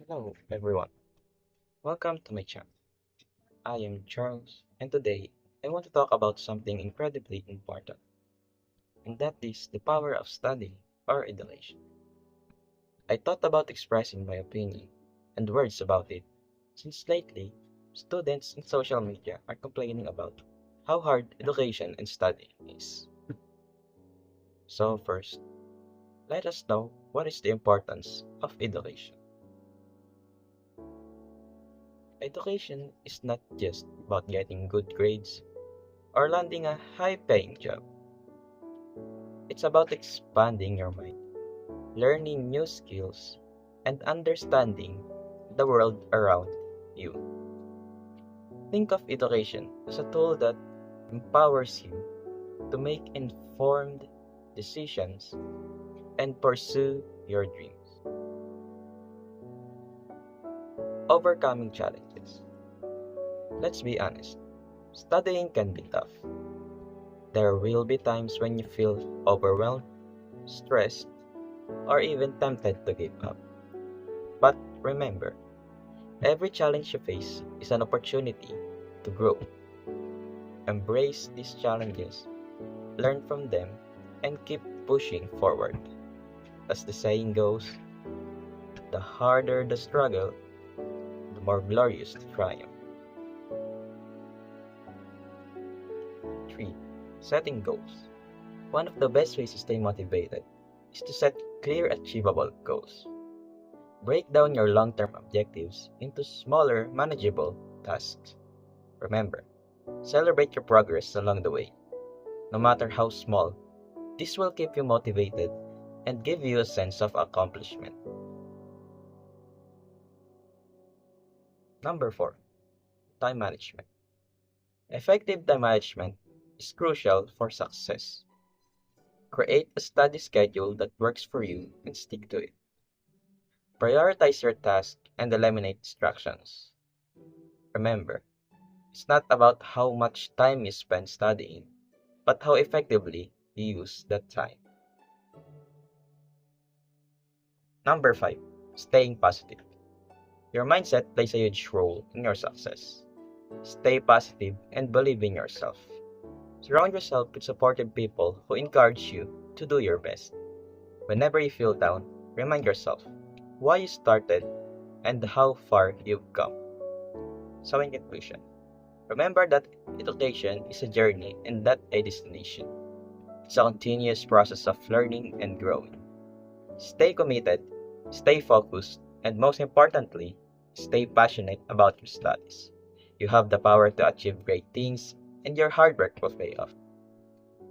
Hello, everyone. Welcome to my channel. I am Charles, and today I want to talk about something incredibly important, and that is the power of studying or education. I thought about expressing my opinion and words about it, since lately, students in social media are complaining about how hard education and studying is. So, first, let us know what is the importance of education. Education is not just about getting good grades or landing a high paying job. It's about expanding your mind, learning new skills, and understanding the world around you. Think of education as a tool that empowers you to make informed decisions and pursue your dreams. Overcoming challenges. Let's be honest, studying can be tough. There will be times when you feel overwhelmed, stressed, or even tempted to give up. But remember, every challenge you face is an opportunity to grow. Embrace these challenges, learn from them, and keep pushing forward. As the saying goes, the harder the struggle, the more glorious the triumph. 3. Setting goals. One of the best ways to stay motivated is to set clear, achievable goals. Break down your long term objectives into smaller, manageable tasks. Remember, celebrate your progress along the way, no matter how small. This will keep you motivated and give you a sense of accomplishment. Number 4. Time management. Effective time management is crucial for success. Create a study schedule that works for you and stick to it. Prioritize your tasks and eliminate distractions. Remember, it's not about how much time you spend studying, but how effectively you use that time. Number 5. Staying positive. Your mindset plays a huge role in your success. Stay positive and believe in yourself. Surround yourself with supportive people who encourage you to do your best. Whenever you feel down, remind yourself why you started and how far you've come. So, in conclusion, remember that education is a journey and not a destination. It's a continuous process of learning and growing. Stay committed, stay focused, and most importantly, stay passionate about your studies. You have the power to achieve great things, and your hard work will pay off.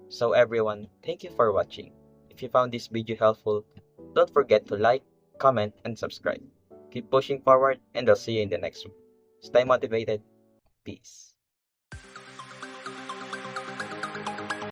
So, everyone, thank you for watching. If you found this video helpful, don't forget to like, comment, and subscribe. Keep pushing forward, and I'll see you in the next one. Stay motivated. Peace.